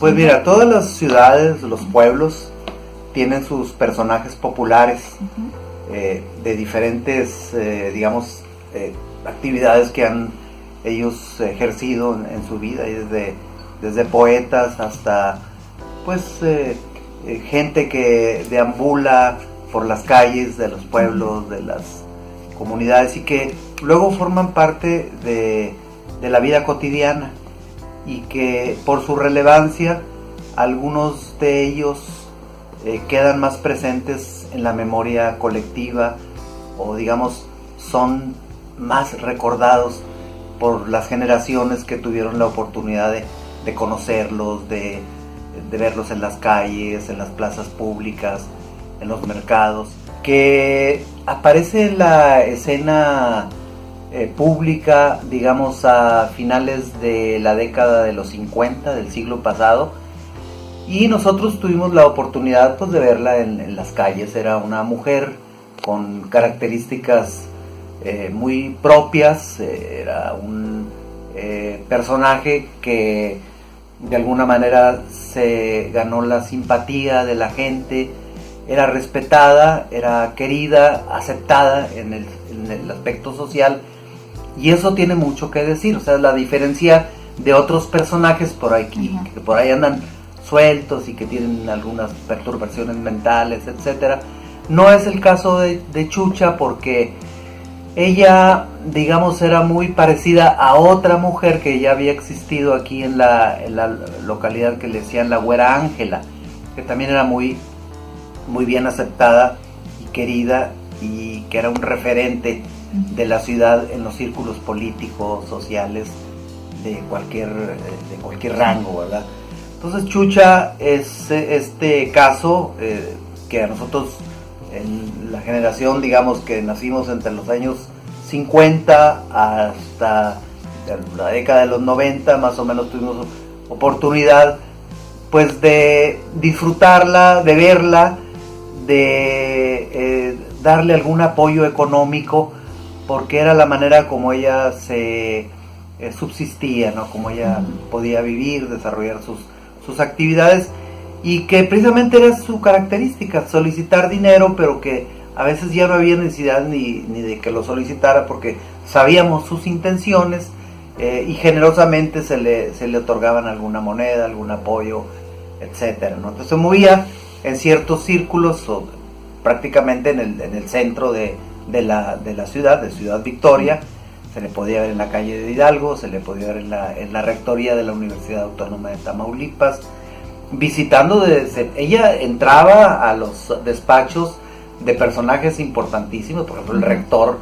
Pues mira, todas las ciudades, los pueblos, tienen sus personajes populares de diferentes, digamos, actividades que han ellos ejercido en su vida, y desde poetas hasta, pues, gente que deambula por las calles de los pueblos, de las comunidades, y que luego forman parte de la vida cotidiana, y que por su relevancia algunos de ellos quedan más presentes en la memoria colectiva, o digamos son más recordados por las generaciones que tuvieron la oportunidad de conocerlos, de verlos en las calles, en las plazas públicas, en los mercados, que aparece en la escena pública, digamos, a finales de la década de los 50 del siglo pasado, y nosotros tuvimos la oportunidad, pues, de verla en las calles. Era una mujer con características muy propias, era un personaje que de alguna manera se ganó la simpatía de la gente, era respetada, era querida, aceptada en el aspecto social, y eso tiene mucho que decir. O sea, la diferencia de otros personajes por aquí, que por ahí andan sueltos y que tienen algunas perturbaciones mentales, etcétera. No es el caso de Chucha, porque ella, digamos, era muy parecida a otra mujer que ya había existido aquí en la localidad, que le decían la Güera Ángela, que también era muy bien aceptada y querida, y que era un referente de la ciudad en los círculos políticos, sociales, de cualquier rango, ¿verdad? Entonces Chucha es este caso que a nosotros, en la generación, digamos, que nacimos entre los años 50 hasta la década de los 90, más o menos, tuvimos oportunidad, pues, de disfrutarla, de verla, de darle algún apoyo económico, porque era la manera como ella se subsistía, ¿no? Como ella podía vivir, desarrollar sus actividades, y que precisamente era su característica, solicitar dinero, pero que a veces ya no había necesidad ni de que lo solicitara, porque sabíamos sus intenciones, y generosamente se le otorgaban alguna moneda, algún apoyo, etcétera, ¿no? Entonces se movía en ciertos círculos, o prácticamente en el centro de la ciudad, de Ciudad Victoria. Se le podía ver en la calle de Hidalgo, se le podía ver en la rectoría de la Universidad Autónoma de Tamaulipas, visitando. Ella entraba a los despachos de personajes importantísimos. Por ejemplo, el rector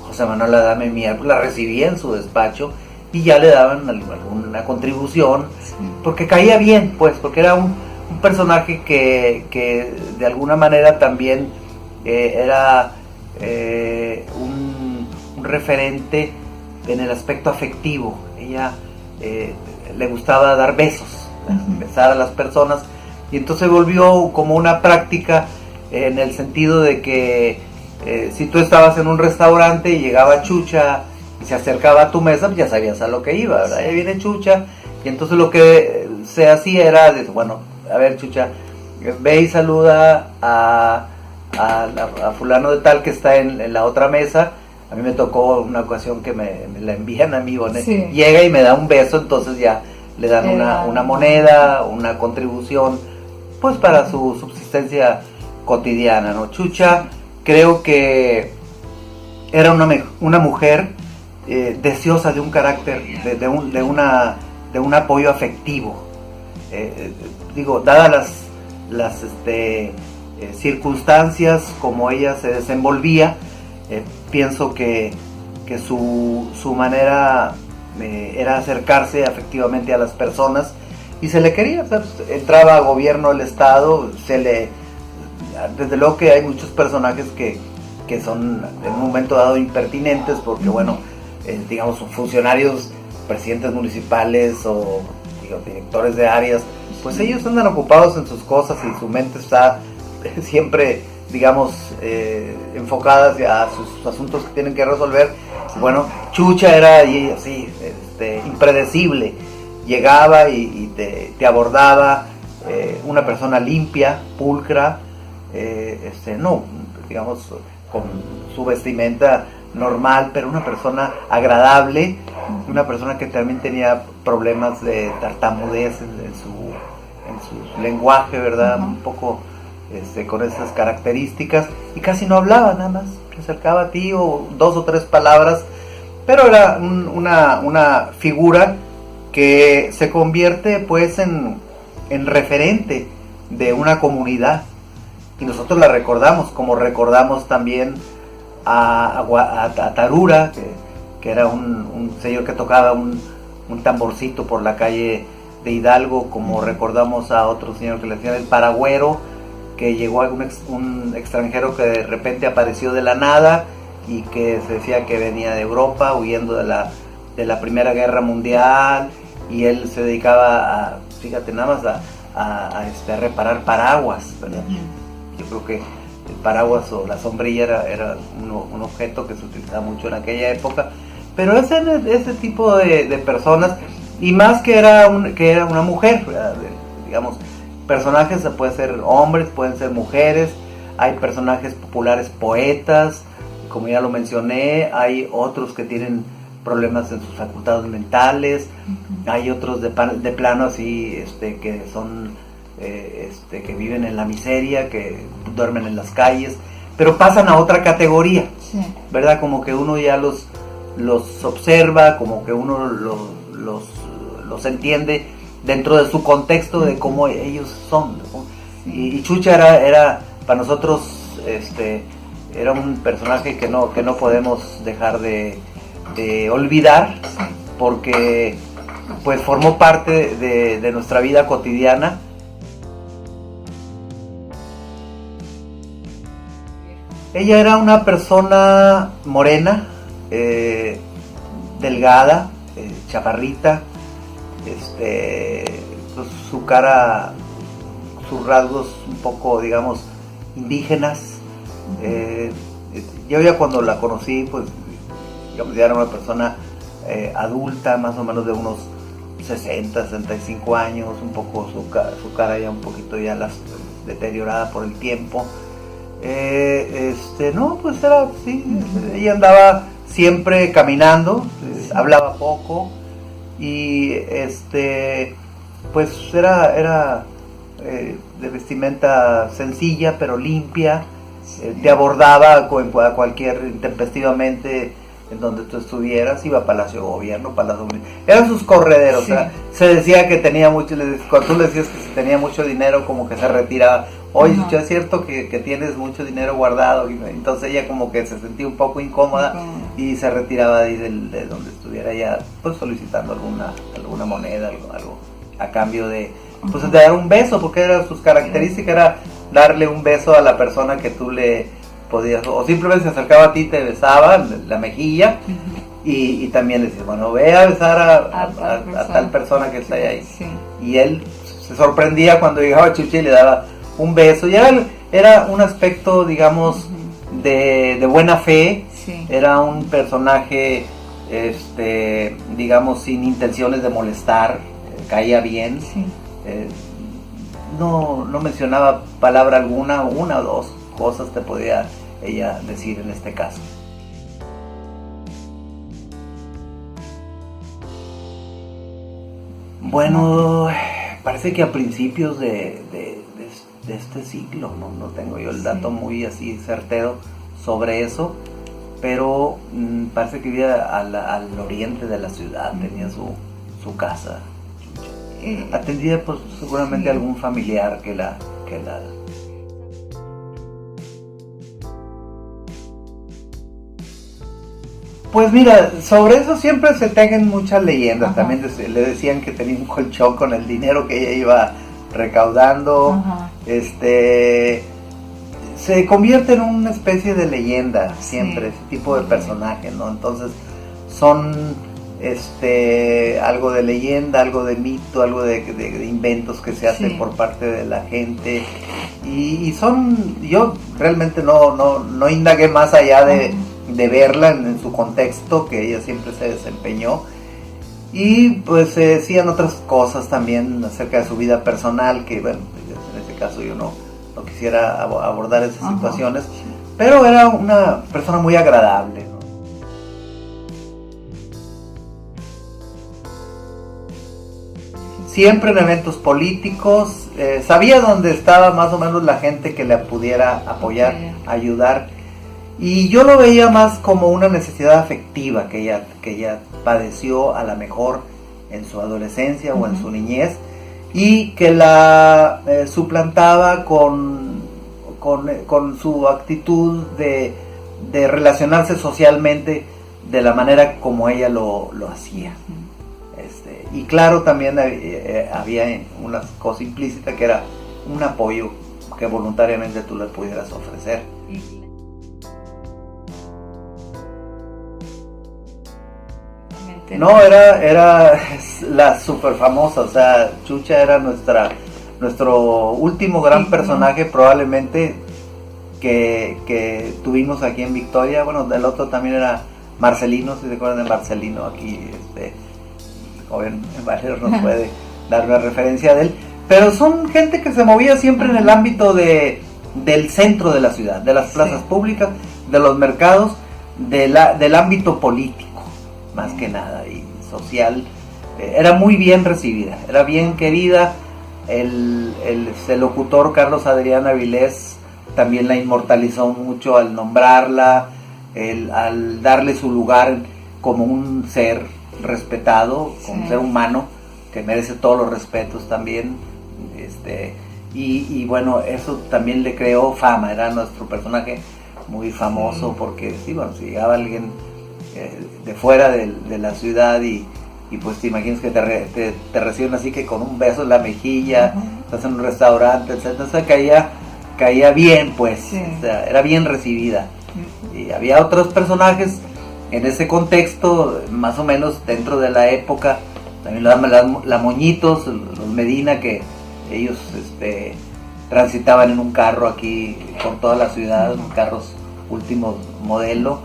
José Manuel Adame Mier la recibía en su despacho y ya le daban alguna contribución, porque caía bien, pues, porque era un personaje que de alguna manera también era un referente en el aspecto afectivo. Ella le gustaba dar besos, besar a las personas, y entonces volvió como una práctica, en el sentido de que si tú estabas en un restaurante y llegaba Chucha y se acercaba a tu mesa, pues ya sabías a lo que iba, ¿verdad? Ahí viene Chucha, y entonces lo que se hacía era, bueno, a ver, Chucha, ve y saluda a fulano de tal que está en la otra mesa. A mí me tocó una ocasión que me la envían a mí, sí. Llega y me da un beso, entonces ya le dan una moneda, una contribución, pues, para su subsistencia cotidiana, ¿no? Chucha, creo que era una mujer deseosa de un carácter, de un apoyo afectivo. Digo, dadas las circunstancias como ella se desenvolvía, pienso que su manera era acercarse afectivamente a las personas, y se le quería. O sea, entraba a gobierno del estado, desde luego que hay muchos personajes que son en un momento dado impertinentes, porque bueno, digamos, funcionarios, presidentes municipales o directores de áreas, pues ellos andan ocupados en sus cosas y su mente está siempre, digamos, enfocada hacia sus asuntos que tienen que resolver. Bueno, Chucha era así, impredecible, llegaba y te abordaba, una persona limpia, pulcra, no, digamos, con su vestimenta normal, pero una persona agradable, una persona que también tenía problemas de tartamudez en su lenguaje, ¿verdad? Un poco con esas características, y casi no hablaba, nada más se acercaba a ti o 2 o 3 palabras, pero era una figura que se convierte pues en referente de una comunidad, y nosotros la recordamos, como recordamos también a Tarura, que era un señor que tocaba un tamborcito por la calle de Hidalgo, como recordamos a otro señor que le decían el paragüero, que llegó un extranjero que de repente apareció de la nada y que se decía que venía de Europa huyendo de la Primera Guerra Mundial, y él se dedicaba fíjate, nada más a reparar paraguas, ¿verdad? Yo creo que el paraguas o la sombrilla era un objeto que se utilizaba mucho en aquella época, pero ese tipo de personas, y más que era una mujer, ¿verdad? Digamos, personajes pueden ser hombres, pueden ser mujeres, hay personajes populares, poetas, como ya lo mencioné, hay otros que tienen problemas en sus facultades mentales, hay otros de plano así, que son, que viven en la miseria, que duermen en las calles, pero pasan a otra categoría, sí, ¿verdad? Como que uno ya los observa, como que uno los entiende dentro de su contexto de cómo ellos son, ¿no? Y Chucha era para nosotros, era un personaje que no podemos dejar de olvidar, porque pues formó parte de nuestra vida cotidiana. Ella era una persona morena, delgada, chaparrita, pues su cara, sus rasgos un poco, digamos, indígenas. Yo ya cuando la conocí, pues digamos, ya era una persona adulta, más o menos de unos 60, 65 años, un poco su cara ya un poquito ya deteriorada por el tiempo. No, pues era sí, ella andaba siempre caminando, hablaba poco, y pues era de vestimenta sencilla pero limpia, te abordaba a cualquier, intempestivamente, en donde tú estuvieras, iba a Palacio de Gobierno, eran sus correderos, sí. O sea, se decía que tenía mucho, cuando tú le decías que tenía mucho dinero, como que se retiraba. Oye, uh-huh. Es cierto que tienes mucho dinero guardado, y entonces ella como que se sentía un poco incómoda, uh-huh, y se retiraba de donde estuviera ya, pues solicitando alguna moneda, algo a cambio de, pues, uh-huh, de dar un beso, porque era sus características, era darle un beso a la persona que tú le podías, o simplemente se acercaba a ti, te besaba la mejilla, uh-huh, y también le decía, bueno, ve a besar a tal persona que está ahí. Sí. Y él se sorprendía cuando llegaba Chucha y le daba un beso, y era un aspecto, digamos, uh-huh, de buena fe. Sí. Era un personaje, digamos, sin intenciones de molestar, caía bien. Sí. No mencionaba palabra alguna, una o dos cosas te podía ella decir en este caso. Bueno, parece que a principios de este siglo, no tengo yo el dato muy así certero sobre eso, pero parece que vivía al oriente de la ciudad, tenía su casa, atendía pues seguramente a algún familiar que la Pues mira, sobre eso siempre se tejen muchas leyendas. Ajá. También le decían que tenía un colchón con el dinero que ella iba recaudando. Ajá. Se convierte en una especie de leyenda siempre, sí, ese tipo de personaje, ¿no? Entonces son algo de leyenda, algo de mito, algo de inventos que se hacen, sí, por parte de la gente, y yo realmente no indagué más allá de verla en su contexto, que ella siempre se desempeñó, y pues decían otras cosas también acerca de su vida personal, que bueno, en este caso yo no quisiera abordar esas situaciones, pero era una persona muy agradable, ¿no? Siempre en eventos políticos, sabía dónde estaba más o menos la gente que le pudiera apoyar, ayudar, y yo lo veía más como una necesidad afectiva que ella padeció a lo mejor en su adolescencia o en su niñez, y que la suplantaba con su actitud de relacionarse socialmente de la manera como ella lo hacía. Y claro, también había una cosa implícita que era un apoyo que voluntariamente tú le pudieras ofrecer. No, era la super famosa, o sea, Chucha era nuestro último gran personaje probablemente que tuvimos aquí en Victoria. Bueno, el otro también era Marcelino, si se acuerdan de Marcelino, aquí joven Valero nos puede dar una referencia de él, pero son gente que se movía siempre en el ámbito del centro de la ciudad, de las plazas públicas, de los mercados, del ámbito político, más que nada, y social. Era muy bien recibida, era bien querida. El locutor Carlos Adrián Avilés también la inmortalizó mucho al nombrarla, al darle su lugar como un ser respetado, como un ser humano que merece todos los respetos también, y bueno, eso también le creó fama. Era nuestro personaje muy famoso, porque sí, bueno, si llegaba alguien de fuera de la ciudad y pues te imaginas que te reciben así que con un beso en la mejilla, estás en un restaurante, etc. Entonces caía bien, pues, o sea, era bien recibida. Y había otros personajes en ese contexto, más o menos dentro de la época, también la Moñitos, los Medina, que ellos transitaban en un carro aquí por toda la ciudad, carros último modelo,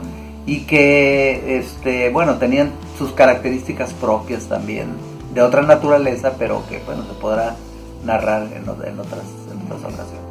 y que bueno, tenían sus características propias también, de otra naturaleza, pero que bueno, se podrá narrar en otras ocasiones.